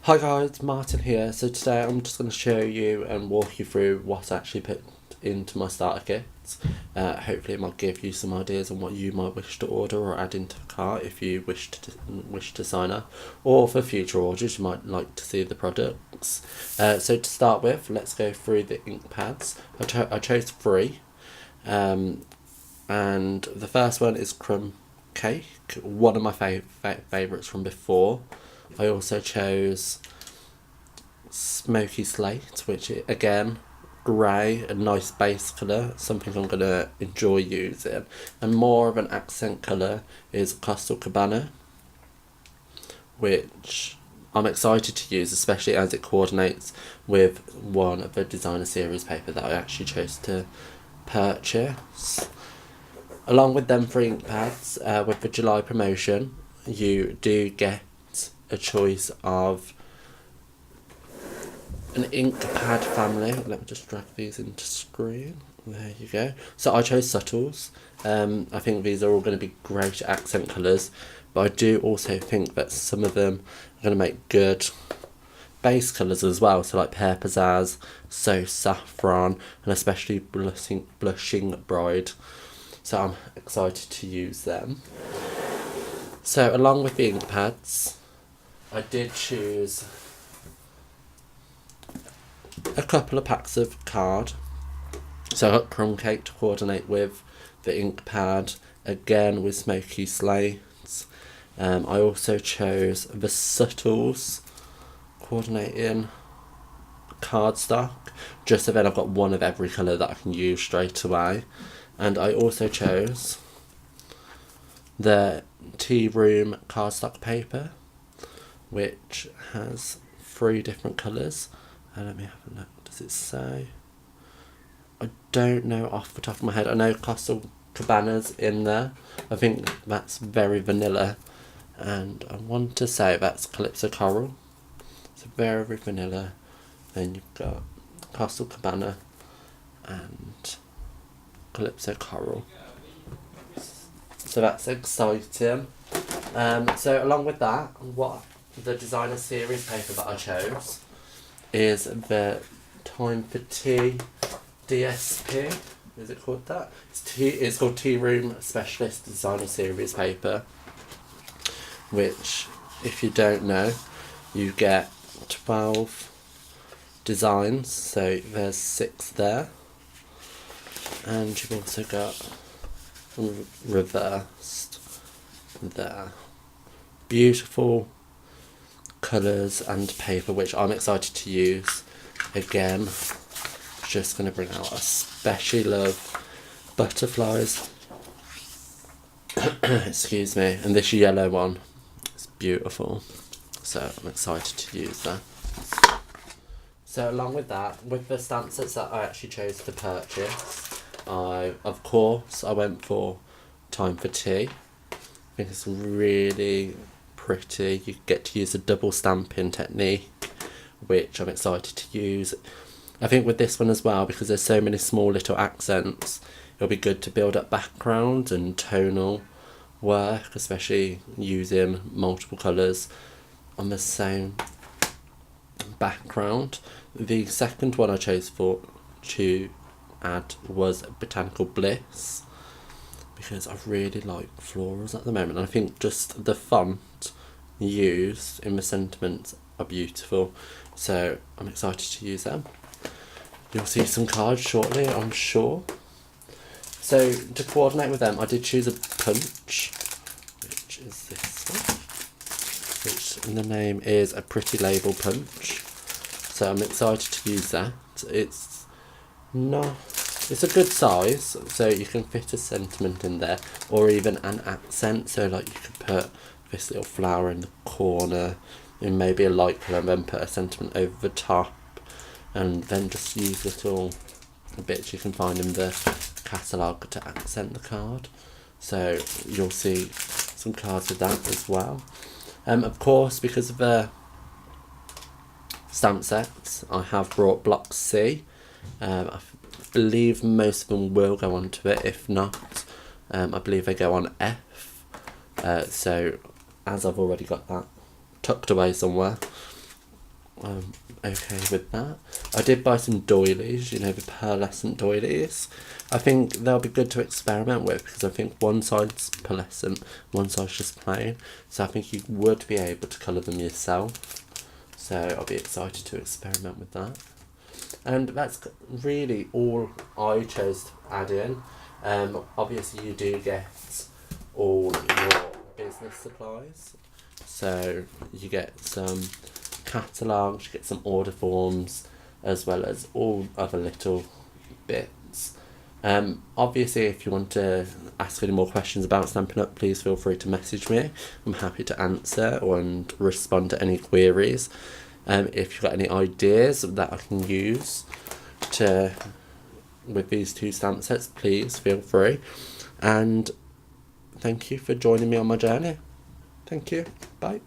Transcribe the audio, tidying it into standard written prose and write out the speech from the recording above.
Hi guys, Martin here. So today I'm just going to show you and walk you through what I actually put into my starter kits. Hopefully it might give you some ideas on what you might wish to order or add into a cart if you wish to sign up, or for future orders you might like to see the products. So to start with, let's go through the ink pads. I chose three, and the first one is Crumb Cake, one of my favourites from before. I also chose Smoky Slate, which again, grey, a nice base colour, something I'm going to enjoy using. And more of an accent colour is Coastal Cabana, which I'm excited to use, especially as it coordinates with one of the designer series paper that I actually chose to purchase. Along with them three ink pads, with the July promotion, you do get a choice of an ink pad family. Let me just drag these into screen. There you go. So I chose Subtles. I think these are all going to be great accent colours, but I do also think that some of them are going to make good base colours as well. So like Pear Pizzazz, So Saffron, and especially Blushing Bride. So I'm excited to use them. So along with the ink pads, I did choose a couple of packs of card. So I got Crumb Cake to coordinate with the ink pad, again with Smoky Slates. I also chose the Subtles coordinating cardstock, just so then I've got one of every colour that I can use straight away. And I also chose the Tea Room cardstock paper, which has three different colours. Let me have a look. Does it say? I don't know off the top of my head. I know Coastal Cabana's in there. I think that's very vanilla. And I want to say that's Calypso Coral. It's very vanilla. Then you've got Coastal Cabana and Calypso Coral. So that's exciting. So along with that, what the designer series paper that I chose is the Time for Tea DSP. Is it called that? It's called Tea Room Specialist Designer Series paper, which, if you don't know, you get 12 designs. So there's 6 there, and you've also got reversed there. Beautiful colours and paper, which I'm excited to use. Again, just going to bring out, I especially love butterflies. Excuse me. And this yellow one is beautiful, so I'm excited to use that. So along with that, with the stamp sets that I actually chose to purchase, I went for Time for Tea. I think it's really pretty. You get to use a double stamping technique, which I'm excited to use. I think with this one as well, because there's so many small little accents, it'll be good to build up background and tonal work, especially using multiple colours on the same background. The second one I chose to add was Botanical Bliss, because I really like florals at the moment, and I think just the font used in the sentiments are beautiful, so I'm excited to use them. You'll see some cards shortly, I'm sure. So to coordinate with them, I did choose a punch, which is this one, which the name is A Pretty Label Punch. So I'm excited to use that. It's a good size, so you can fit a sentiment in there, or even an accent. So like you could put this little flower in the corner, and maybe a light colour, and then put a sentiment over the top, and then just use little bits you can find in the catalogue to accent the card. So you'll see some cards with that as well. Of course, because of the stamp sets, I have brought Block C. I believe most of them will go onto it. If not, I believe they go on F. So as I've already got that tucked away somewhere, okay with that. I did buy some doilies, you know, the pearlescent doilies. I think they'll be good to experiment with because I think one side's pearlescent, one side's just plain. So I think you would be able to colour them yourself. So I'll be excited to experiment with that. And that's really all I chose to add in. Obviously you do get all your business supplies. So you get some catalogues, you get some order forms, as well as all other little bits. Obviously, if you want to ask any more questions about Stampin' Up, please feel free to message me. I'm happy to answer and respond to any queries. If you've got any ideas that I can use with these two stamp sets, please feel free. And thank you for joining me on my journey. Thank you. Bye.